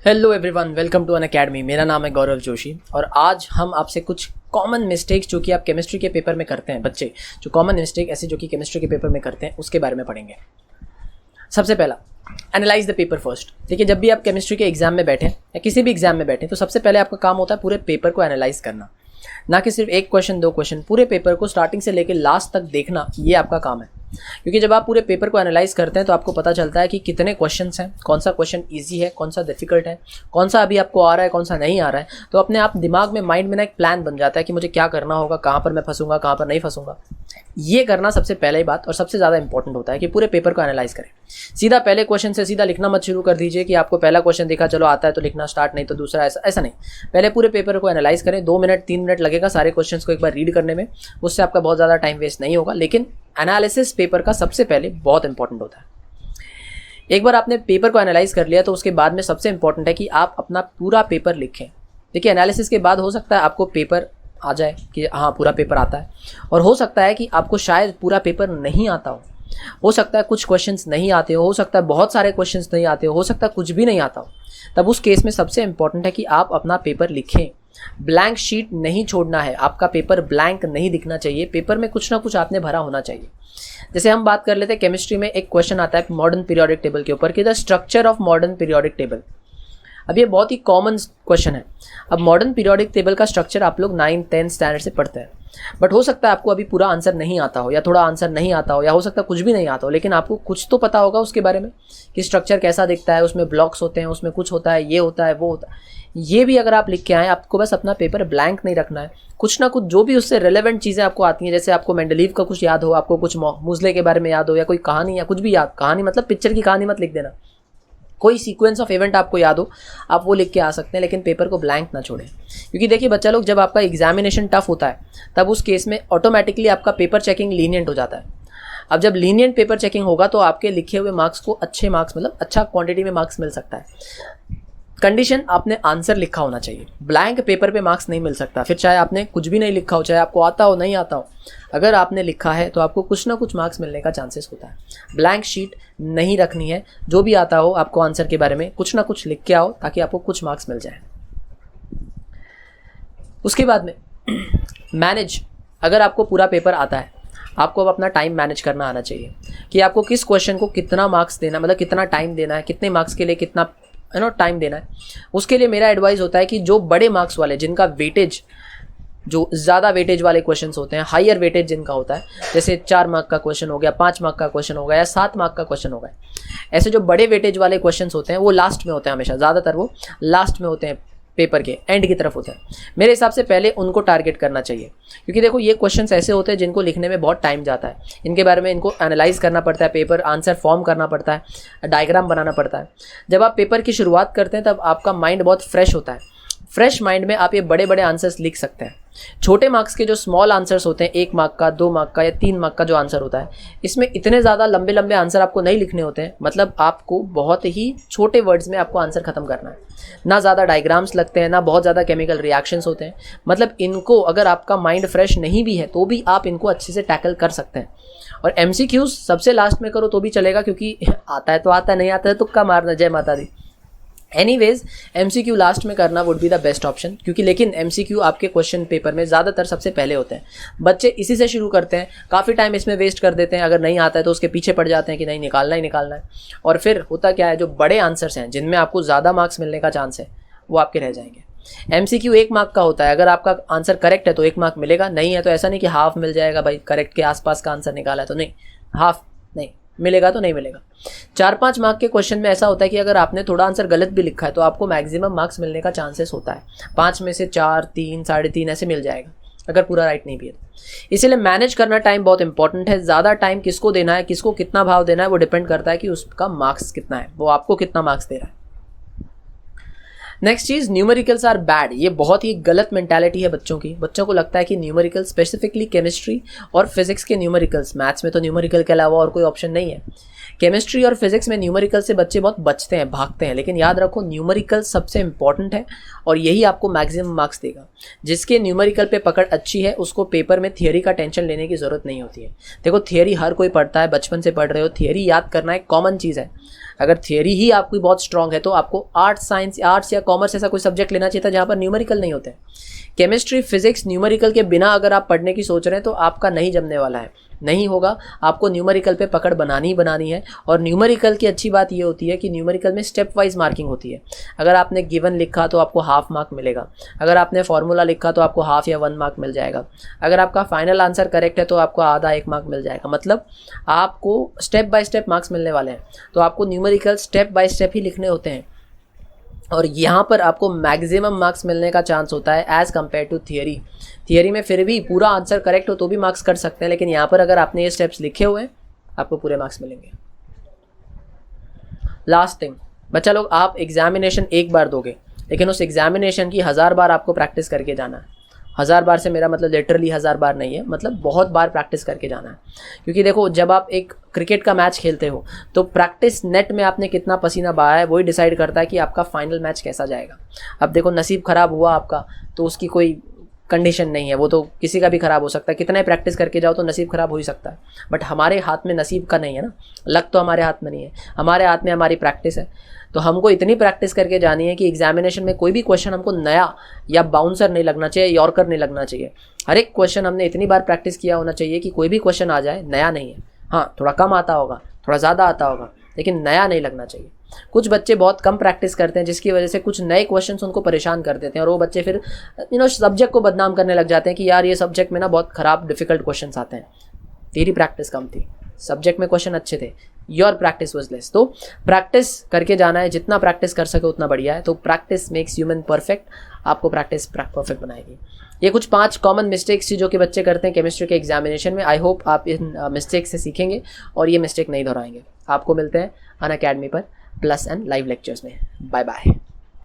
Hello everyone, welcome to Unacademy. मेरा नाम है गौरव जोशी और आज हम आपसे कुछ कॉमन मिस्टेक्स जो कि आप केमिस्ट्री के पेपर में करते हैं, बच्चे जो कॉमन मिस्टेक ऐसे जो कि केमिस्ट्री के पेपर में करते हैं उसके बारे में पढ़ेंगे। सबसे पहला, एनालाइज द पेपर फर्स्ट। देखिए, जब भी आप केमिस्ट्री के एग्जाम में बैठें या किसी भी एग्जाम में बैठें तो सबसे पहले आपका काम होता है पूरे पेपर को एनालाइज करना, ना कि सिर्फ एक क्वेश्चन दो क्वेश्चन। पूरे पेपर को स्टार्टिंग से लेकर लास्ट तक देखना, ये आपका काम है। क्योंकि जब आप पूरे पेपर को एनालाइज करते हैं तो आपको पता चलता है कि कितने क्वेश्चंस हैं, कौन सा क्वेश्चन इजी है, कौन सा डिफिकल्ट है, कौन सा अभी आपको आ रहा है, कौन सा नहीं आ रहा है। तो अपने आप दिमाग में, माइंड में ना एक प्लान बन जाता है कि मुझे क्या करना होगा, कहाँ पर मैं फंसूंगा, कहाँ पर नहीं फंसूंगा। ये करना सबसे पहले बात और सबसे ज़्यादा इंपॉर्टेंट होता है कि पूरे पेपर को एनालाइज करें। सीधा पहले क्वेश्चन से सीधा लिखना मत शुरू कर दीजिए कि आपको पहला क्वेश्चन दिखा, चलो आता है तो लिखना स्टार्ट, नहीं तो दूसरा। ऐसा नहीं। पहले पूरे पेपर को एनालाइज करें। 2 मिनट 3 मिनट लगेगा सारे क्वेश्चंस को एक बार रीड करने में, उससे आपका बहुत ज़्यादा टाइम वेस्ट नहीं होगा। लेकिन एनालिसिस पेपर का सबसे पहले बहुत इंपॉर्टेंट होता है। एक बार आपने पेपर को एनालाइज कर लिया तो उसके बाद में सबसे इंपॉर्टेंट है कि आप अपना पूरा पेपर लिखें। देखिए, एनालिसिस के बाद हो सकता है आपको पेपर आ जाए कि हाँ पूरा पेपर आता है, और हो सकता है कि आपको शायद पूरा पेपर नहीं आता हो सकता है कुछ क्वेश्चंस नहीं आते हो सकता है बहुत सारे क्वेश्चंस नहीं आते हो सकता है कुछ भी नहीं आता हो। तब उस केस में सबसे इंपॉर्टेंट है कि आप अपना पेपर लिखें। ब्लैंक शीट नहीं छोड़ना है, आपका पेपर ब्लैंक नहीं दिखना चाहिए। पेपर में कुछ ना कुछ आपने भरा होना चाहिए। जैसे हम बात कर लेते हैं, केमिस्ट्री में एक क्वेश्चन आता है मॉडर्न पीरियोडिक टेबल के ऊपर कि the structure of modern periodic table. अब ये बहुत ही कॉमन क्वेश्चन है। अब मॉडर्न पीरियोडिक टेबल का स्ट्रक्चर आप लोग 9th-10th स्टैंडर्ड से पढ़ते हैं, बट हो सकता है आपको अभी पूरा आंसर नहीं आता हो, या थोड़ा आंसर नहीं आता हो, या हो सकता है कुछ भी नहीं आता हो, लेकिन आपको कुछ तो पता होगा उसके बारे में कि स्ट्रक्चर कैसा दिखता है, उसमें ब्लॉक्स होते हैं, उसमें कुछ होता है, ये होता है, वो होता है। ये भी अगर आप लिख के आए, आपको बस अपना पेपर ब्लैंक नहीं रखना है। कुछ ना कुछ जो भी उससे रेलेवेंट चीज़ें आपको आती हैं, जैसे आपको मेंडलीव का कुछ याद हो, आपको कुछ मूसले के बारे में याद हो, या कोई कहानी या कुछ भी याद, कहानी मतलब पिक्चर की कहानी मत लिख देना, कोई सीक्वेंस ऑफ इवेंट आपको याद हो, आप वो लिख के आ सकते हैं, लेकिन पेपर को ब्लैंक ना छोड़ें। क्योंकि देखिए बच्चा लोग, जब आपका एग्जामिनेशन टफ होता है तब उस केस में ऑटोमेटिकली आपका पेपर चेकिंग लीनियंट हो जाता है। अब जब लीनियंट पेपर चेकिंग होगा तो आपके लिखे हुए मार्क्स को अच्छे मार्क्स, मतलब अच्छा क्वांटिटी में मार्क्स मिल सकता है। कंडीशन, आपने आंसर लिखा होना चाहिए। ब्लैंक पेपर पे मार्क्स नहीं मिल सकता, फिर चाहे आपने कुछ भी नहीं लिखा हो, चाहे आपको आता हो नहीं आता हो। अगर आपने लिखा है तो आपको कुछ ना कुछ मार्क्स मिलने का चांसेस होता है। ब्लैंक शीट नहीं रखनी है। जो भी आता हो आपको आंसर के बारे में कुछ ना कुछ लिख के आओ, ताकि आपको कुछ मार्क्स मिल जाए। उसके बाद में मैनेज, अगर आपको पूरा पेपर आता है, आपको अब अपना टाइम मैनेज करना आना चाहिए कि आपको किस क्वेश्चन को कितना मार्क्स देना, मतलब कितना टाइम देना है, कितने मार्क्स के लिए कितना टाइम देना है। उसके लिए मेरा एडवाइस होता है कि जो बड़े मार्क्स वाले, जिनका वेटेज, जो ज़्यादा वेटेज वाले क्वेश्चंस होते हैं, हायर वेटेज जिनका होता है, जैसे 4 मार्क का क्वेश्चन हो गया, 5 मार्क का क्वेश्चन हो गया, या 7 मार्क का क्वेश्चन हो गया, ऐसे जो बड़े वेटेज वाले क्वेश्चंस होते हैं वो लास्ट में होते हैं हमेशा, ज़्यादातर वो लास्ट में होते हैं, पेपर के एंड की तरफ होते हैं। मेरे हिसाब से पहले उनको टारगेट करना चाहिए, क्योंकि देखो ये क्वेश्चंस ऐसे होते हैं जिनको लिखने में बहुत टाइम जाता है। इनके बारे में इनको एनालाइज करना पड़ता है, पेपर आंसर फॉर्म करना पड़ता है, डायग्राम बनाना पड़ता है। जब आप पेपर की शुरुआत करते हैं तब आपका माइंड बहुत फ्रेश होता है। फ्रेश माइंड में आप ये बड़े बड़े आंसर्स लिख सकते हैं। छोटे मार्क्स के जो स्मॉल आंसर्स होते हैं, 1 मार्क का, 2 मार्क का या 3 मार्क का जो आंसर होता है, इसमें इतने ज़्यादा लंबे लंबे आंसर आपको नहीं लिखने होते हैं। मतलब आपको बहुत ही छोटे वर्ड्स में आपको आंसर खत्म करना है। ना ज़्यादा डायग्राम्स लगते हैं, ना बहुत ज़्यादा केमिकल रिएक्शंस होते हैं। मतलब इनको, अगर आपका माइंड फ्रेश नहीं भी है तो भी आप इनको अच्छे से टैकल कर सकते हैं। और MCQs सबसे लास्ट में करो तो भी चलेगा, क्योंकि आता है तो आता है, नहीं आता है तुक्का मारना, जय माता दी। एनीवेज MCQ लास्ट में करना would be the best option, क्योंकि लेकिन MCQ आपके क्वेश्चन पेपर में ज़्यादातर सबसे पहले होते हैं। बच्चे इसी से शुरू करते हैं, काफ़ी टाइम इसमें वेस्ट कर देते हैं, अगर नहीं आता है तो उसके पीछे पड़ जाते हैं कि नहीं निकालना ही निकालना है। और फिर होता क्या है, जो बड़े आंसर्स हैं जिनमें आपको ज़्यादा मार्क्स मिलने का चांस है, वो आपके रह जाएंगे। MCQ 1 मार्क का होता है, अगर आपका आंसर करेक्ट है तो 1 मार्क मिलेगा, नहीं है तो ऐसा नहीं कि हाफ मिल जाएगा, भाई करेक्ट के आसपास का आंसर निकाला है तो नहीं, हाफ नहीं मिलेगा तो नहीं मिलेगा। 4-5 मार्क के क्वेश्चन में ऐसा होता है कि अगर आपने थोड़ा आंसर गलत भी लिखा है तो आपको मैक्सिमम मार्क्स मिलने का चांसेस होता है। 5 में से 4, 3, 3.5 ऐसे मिल जाएगा, अगर पूरा राइट नहीं भी है। इसीलिए मैनेज करना टाइम बहुत इंपॉर्टेंट है। ज़्यादा टाइम किसको देना है, किसको कितना भाव देना है, वो डिपेंड करता है कि उसका मार्क्स कितना है, वो आपको कितना मार्क्स दे रहा है। नेक्स्ट चीज़, न्यूमेरिकल्स आर बैड। ये बहुत ही गलत मेंटालिटी है बच्चों की। बच्चों को लगता है कि न्यूमेरिकल, स्पेसिफिकली केमिस्ट्री और फिजिक्स के न्यूमेरिकल्स, मैथ्स में तो न्यूमेरिकल के अलावा और कोई ऑप्शन नहीं है। केमिस्ट्री और फिजिक्स में न्यूमेरिकल से बच्चे बहुत बचते हैं, भागते हैं, लेकिन याद रखो न्यूमेरिकल सबसे इंपॉर्टेंट है और यही आपको मैक्सिमम मार्क्स देगा। जिसके न्यूमेरिकल पे पकड़ अच्छी है उसको पेपर में थियरी का टेंशन लेने की ज़रूरत नहीं होती है। देखो थियरी हर कोई पढ़ता है, बचपन से पढ़ रहे हो, थियरी याद करना एक कॉमन चीज़ है। अगर थियरी ही आपकी बहुत स्ट्रांग है तो आपको आर्ट्स या कॉमर्स ऐसा कोई सब्जेक्ट लेना चाहिए था जहाँ पर न्यूमेरिकल नहीं होते हैं। केमिस्ट्री फिजिक्स न्यूमेरिकल के बिना अगर आप पढ़ने की सोच रहे हैं तो आपका नहीं जमने वाला है, नहीं होगा। आपको न्यूमेरिकल पे पकड़ बनानी ही बनानी है। और न्यूमेरिकल की अच्छी बात ये होती है कि न्यूमेरिकल में स्टेप वाइज मार्किंग होती है। अगर आपने गिवन लिखा तो आपको हाफ मार्क मिलेगा, अगर आपने फॉर्मूला लिखा तो आपको हाफ या 1 मार्क मिल जाएगा, अगर आपका फाइनल आंसर करेक्ट है तो आपको आधा 1 मार्क मिल जाएगा। मतलब आपको स्टेप बाय स्टेप मार्क्स मिलने वाले हैं। तो आपको न्यूमेरिकल स्टेप बाय स्टेप ही लिखने होते हैं और यहाँ पर आपको मैक्सिमम मार्क्स मिलने का चांस होता है as compare to theory. Theory में फिर भी पूरा आंसर करेक्ट हो तो भी मार्क्स कट सकते हैं, लेकिन यहाँ पर अगर आपने ये स्टेप्स लिखे हुए हैं आपको पूरे मार्क्स मिलेंगे। लास्ट थिंग बच्चा लोग, आप एग्जामिनेशन एक बार दोगे लेकिन उस एग्जामिनेशन की 1000 बार आपको प्रैक्टिस करके जाना है। 1000 बार से मेरा मतलब लिटरली 1000 बार नहीं है, मतलब बहुत बार प्रैक्टिस करके जाना है। क्योंकि देखो, जब आप एक क्रिकेट का मैच खेलते हो तो प्रैक्टिस नेट में आपने कितना पसीना बहाया है वही डिसाइड करता है कि आपका फाइनल मैच कैसा जाएगा। अब देखो, नसीब ख़राब हुआ आपका तो उसकी कोई कंडीशन नहीं है, वो तो किसी का भी ख़राब हो सकता है। कितना ही प्रैक्टिस करके जाओ तो नसीब ख़राब हो ही सकता है। बट हमारे हाथ में नसीब का नहीं है ना, लक तो हमारे हाथ में नहीं है, हमारे हाथ में हमारी प्रैक्टिस है। तो हमको इतनी प्रैक्टिस करके जानी है कि एग्जामिनेशन में कोई भी क्वेश्चन हमको नया या बाउंसर नहीं लगना चाहिए, यॉर्कर नहीं लगना चाहिए। हर एक क्वेश्चन हमने इतनी बार प्रैक्टिस किया होना चाहिए कि कोई भी क्वेश्चन आ जाए नया नहीं है। हाँ, थोड़ा कम आता होगा, थोड़ा ज़्यादा आता होगा, लेकिन नया नहीं लगना चाहिए। कुछ बच्चे बहुत कम प्रैक्टिस करते हैं जिसकी वजह से कुछ नए क्वेश्चंस उनको परेशान कर देते हैं और वो बच्चे फिर सब्जेक्ट को बदनाम करने लग जाते हैं कि यार ये सब्जेक्ट में ना बहुत ख़राब डिफ़िकल्ट क्वेश्चंस आते हैं। तेरी प्रैक्टिस कम थी, सब्जेक्ट में क्वेश्चन अच्छे थे, योर प्रैक्टिस वॉज लेस। तो प्रैक्टिस करके जाना है, जितना प्रैक्टिस कर सके उतना बढ़िया है। तो प्रैक्टिस मेक्स ह्यूमन परफेक्ट, आपको प्रैक्टिस परफेक्ट बनाएगी। ये कुछ 5 कॉमन मिस्टेक्स थी जो कि बच्चे करते हैं केमिस्ट्री के एग्जामिनेशन में। आई होप आप इन मिस्टेक से सीखेंगे और ये मिस्टेक नहीं दोहराएंगे। आपको मिलते हैं अनअकैडमी पर प्लस एंड लाइव लेक्चर्स में। Bye bye.